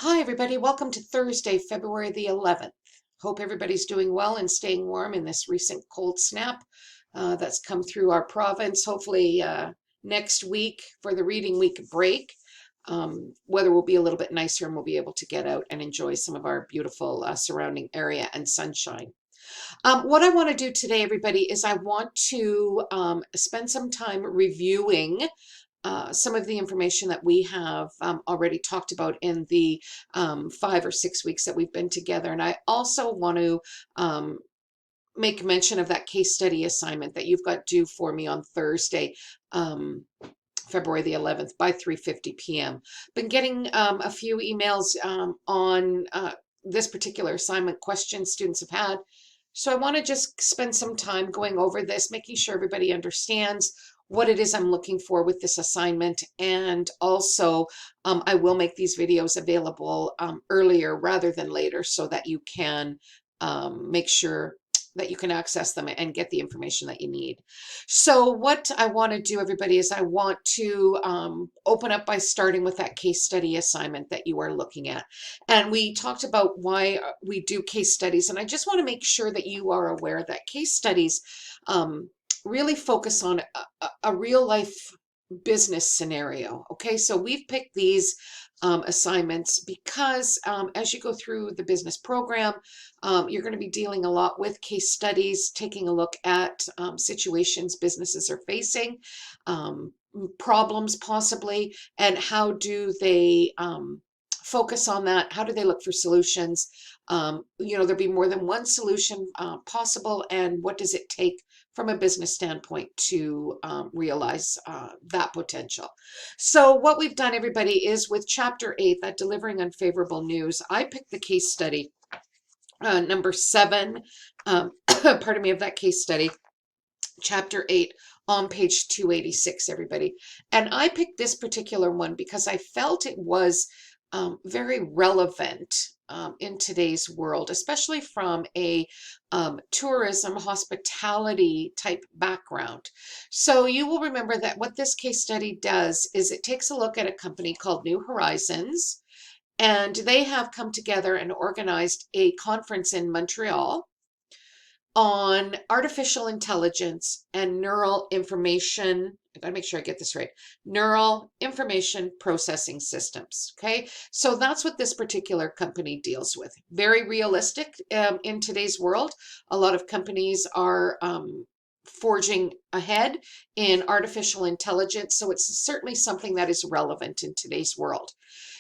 Hi, everybody. Welcome to Thursday, February the 11th. Hope everybody's doing well and staying warm in this recent cold snap that's come through our province. Hopefully, next week for the reading week break, weather will be a little bit nicer and we'll be able to get out and enjoy some of our beautiful surrounding area and sunshine. What I want to do today, everybody, is I want to spend some time reviewing some of the information that we have already talked about in the 5 or 6 weeks that we've been together. And I also want to make mention of that case study assignment that you've got due for me on Thursday, February the 11th by 3:50 p.m. Been getting a few emails on this particular assignment questions students have had. So I want to just spend some time going over this, making sure everybody understands what it is I'm looking for with this assignment. And also, I will make these videos available earlier rather than later so that you can make sure that you can access them and get the information that you need. So what I want to do, everybody, is I want to open up by starting with that case study assignment that you are looking at. And we talked about why we do case studies, and I just want to make sure that you are aware that case studies really focus on a real life business scenario. Okay, so we've picked these assignments because as you go through the business program, you're going to be dealing a lot with case studies, taking a look at situations businesses are facing, problems possibly, and how do they focus on that? How do they look for solutions? There'll be more than one solution possible, and what does it take from a business standpoint to realize that potential. So what we've done, everybody, is with Chapter 8, that delivering unfavorable news, I picked the case study number 7, pardon me, of that case study, Chapter 8 on page 286, everybody. And I picked this particular one because I felt it was very relevant in today's world, especially from a tourism, hospitality type background. So you will remember that what this case study does is it takes a look at a company called New Horizons, and they have come together and organized a conference in Montreal on artificial intelligence and neural information. I gotta make sure I get this right. Neural information processing systems. Okay, so that's what this particular company deals with. Very realistic in today's world. A lot of companies are forging ahead in artificial intelligence, so it's certainly something that is relevant in today's world.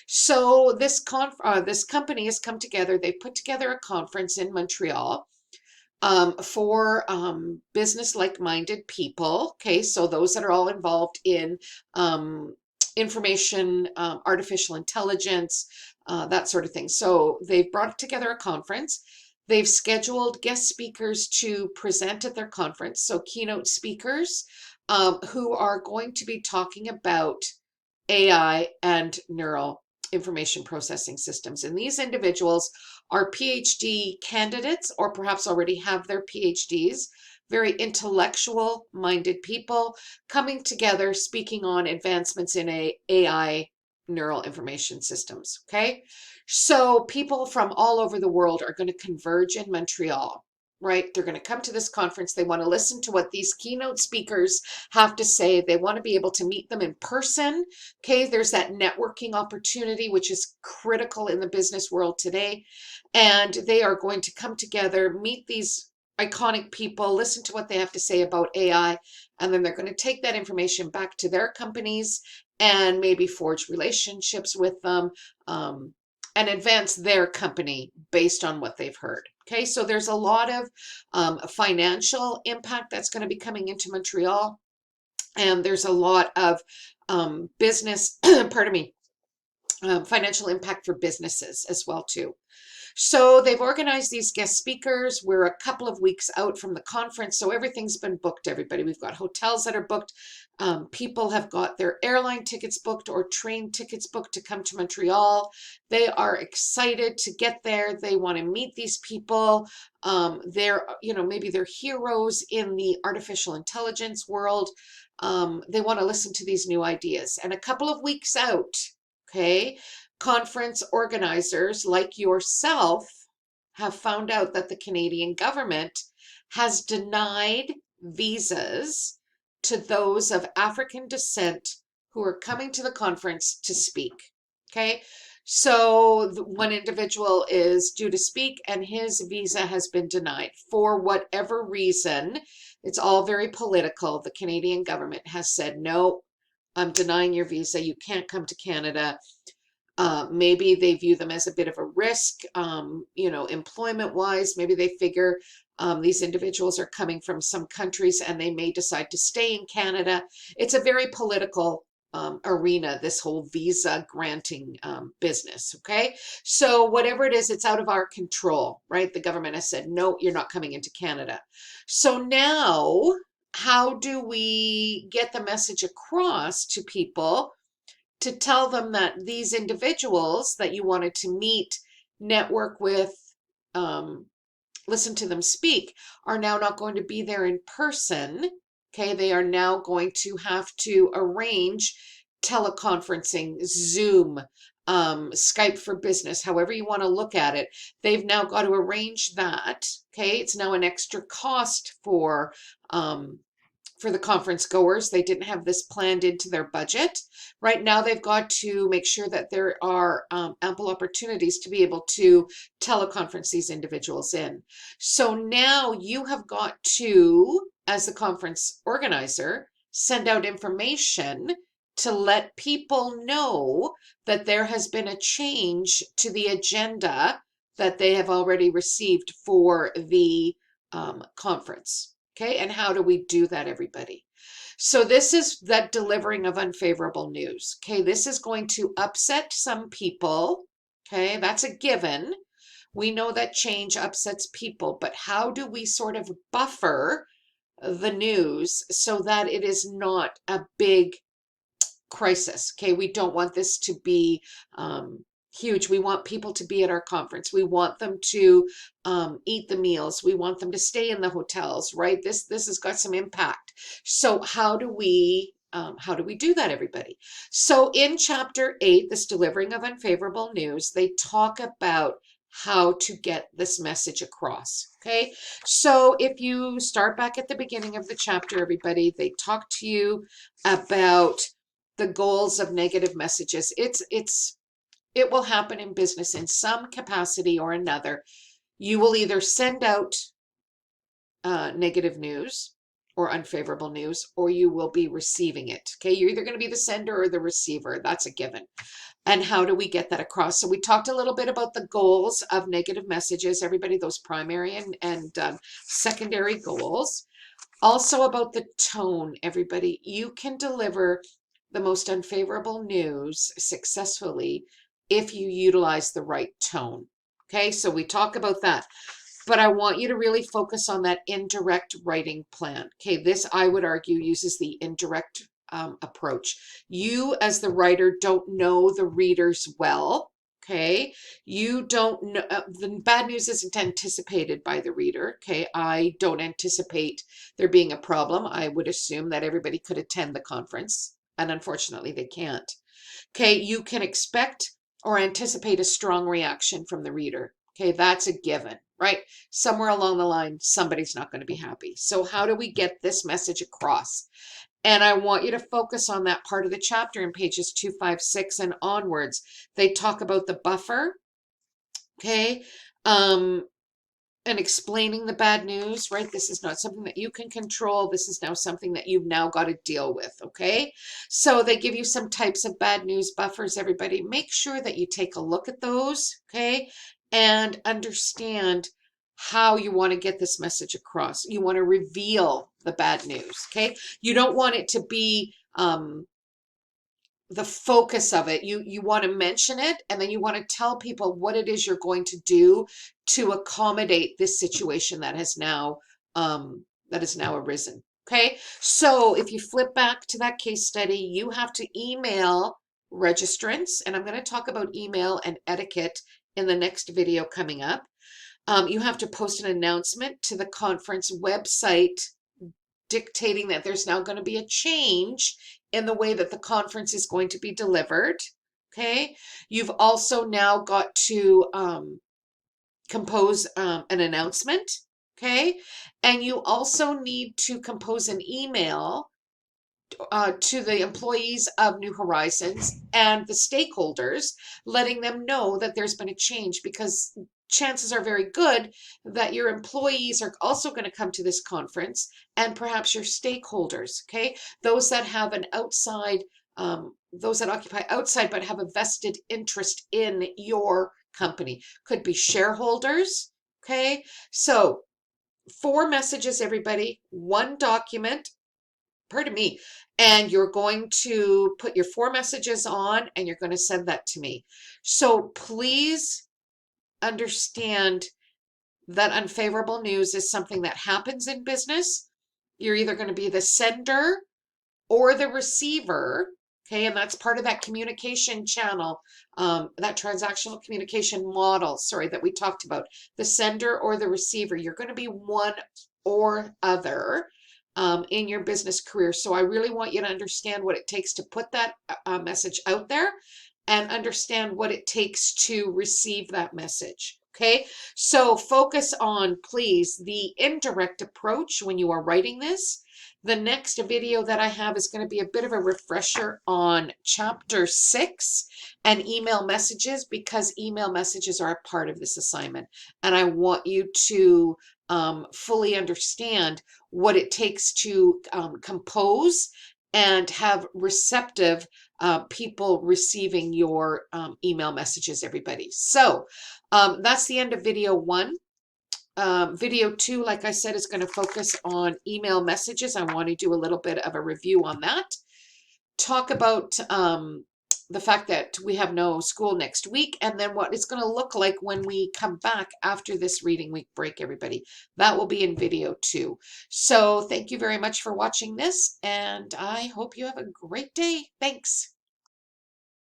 So this company has come together. They put together a conference in Montreal for business like-minded people. Okay, so those that are all involved in information, artificial intelligence, that sort of thing. So they've brought together a conference. They've scheduled guest speakers to present at their conference, so keynote speakers who are going to be talking about AI and neural information processing systems. And these individuals are PhD candidates or perhaps already have their PhDs, very intellectual minded people coming together speaking on advancements in AI neural information systems. Okay, so people from all over the world are going to converge in Montreal. Right? They're going to come to this conference. They want to listen to what these keynote speakers have to say. They want to be able to meet them in person. Okay, there's that networking opportunity, which is critical in the business world today. And they are going to come together, meet these iconic people, listen to what they have to say about AI, and then they're going to take that information back to their companies and maybe forge relationships with them and advance their company based on what they've heard. Okay, so there's a lot of financial impact that's going to be coming into Montreal, and there's a lot of business, pardon me, financial impact for businesses as well too. So they've organized these guest speakers. We're a couple of weeks out from the conference, so everything's been booked, everybody. We've got hotels that are booked. People have got their airline tickets booked or train tickets booked to come to Montreal. They are excited to get there. They want to meet these people. Maybe they're heroes in the artificial intelligence world. They want to listen to these new ideas. And a couple of weeks out, okay, Conference organizers like yourself have found out that the Canadian government has denied visas to those of African descent who are coming to the conference to speak. Okay, so one individual is due to speak and his visa has been denied for whatever reason. It's all very political. The Canadian government has said, no, I'm denying your visa. You can't come to Canada. Maybe they view them as a bit of a risk, employment wise. Maybe they figure these individuals are coming from some countries and they may decide to stay in Canada. It's a very political arena, this whole visa granting business. Okay. So whatever it is, it's out of our control, right? The government has said, no, you're not coming into Canada. So now, how do we get the message across to people to tell them that these individuals that you wanted to meet, network with, listen to them speak, are now not going to be there in person? Okay, they are now going to have to arrange teleconferencing, Zoom, Skype for Business, however you want to look at it. They've now got to arrange that. Okay, it's now an extra cost for the conference goers. They didn't have this planned into their budget. Right now, they've got to make sure that there are ample opportunities to be able to teleconference these individuals in. So now you have got to, as the conference organizer, send out information to let people know that there has been a change to the agenda that they have already received for the conference. Okay, and how do we do that, everybody? So this is that delivering of unfavorable news. Okay, this is going to upset some people. Okay, that's a given. We know that change upsets people, but how do we sort of buffer the news so that it is not a big crisis? Okay, we don't want this to be huge. We want people to be at our conference. We want them to eat the meals. We want them to stay in the hotels, right? This has got some impact. So how do we do that, everybody? So in chapter 8, this delivering of unfavorable news, they talk about how to get this message across. Okay, so if you start back at the beginning of the chapter, everybody, they talk to you about the goals of negative messages. It will happen in business in some capacity or another. You will either send out negative news or unfavorable news, or you will be receiving it. Okay, you're either going to be the sender or the receiver. That's a given. And how do we get that across? So we talked a little bit about the goals of negative messages, everybody, those primary and secondary goals. Also about the tone, everybody. You can deliver the most unfavorable news successfully if you utilize the right tone. Okay, so we talk about that. But I want you to really focus on that indirect writing plan. Okay, this, I would argue, uses the indirect approach. You, as the writer, don't know the readers well. Okay, you don't know, the bad news isn't anticipated by the reader. Okay, I don't anticipate there being a problem. I would assume that everybody could attend the conference, and unfortunately they can't. Okay, you can expect or anticipate a strong reaction from the reader. Okay, that's a given, right? Somewhere along the line, somebody's not going to be happy. So how do we get this message across? And I want you to focus on that part of the chapter in pages 2, 5, 6 and onwards. They talk about the buffer, okay? And explaining the bad news, right? This is not something that you can control. This is now something that you've now got to deal with, okay? So they give you some types of bad news buffers, everybody. Make sure that you take a look at those, okay? And understand how you want to get this message across. You want to reveal the bad news, okay? You don't want it to be the focus of it. You want to mention it, and then you want to tell people what it is you're going to do to accommodate this situation that has now arisen. Okay, so if you flip back to that case study, you have to email registrants, and I'm going to talk about email and etiquette in the next video coming up. You have to post an announcement to the conference website dictating that there's now going to be a change in the way that the conference is going to be delivered. Okay. You've also now got to compose an announcement. Okay. And you also need to compose an email to the employees of New Horizons and the stakeholders, letting them know that there's been a change, because chances are very good that your employees are also going to come to this conference, and perhaps your stakeholders, okay? Those that have an outside, those that occupy outside but have a vested interest in your company. Could be shareholders, okay? So 4 messages, everybody, 1 document, pardon me, and you're going to put your 4 messages on and you're going to send that to me. So please understand that unfavorable news is something that happens in business. You're either going to be the sender or the receiver. Okay, and that's part of that communication channel, that transactional communication model, sorry, that we talked about. The sender or the receiver. You're going to be one or other in your business career. So I really want you to understand what it takes to put that message out there, and understand what it takes to receive that message. Okay, so focus on, please, the indirect approach when you are writing this. The next video that I have is going to be a bit of a refresher on chapter 6 and email messages, because email messages are a part of this assignment. And I want you to fully understand what it takes to compose and have receptive people receiving your email messages, everybody. So that's the end of video 1. Video 2, like I said, is going to focus on email messages. I want to do a little bit of a review on that. Talk about the fact that we have no school next week, and then what it's going to look like when we come back after this reading week break, everybody. That will be in video 2. So thank you very much for watching this, and I hope you have a great day. Thanks.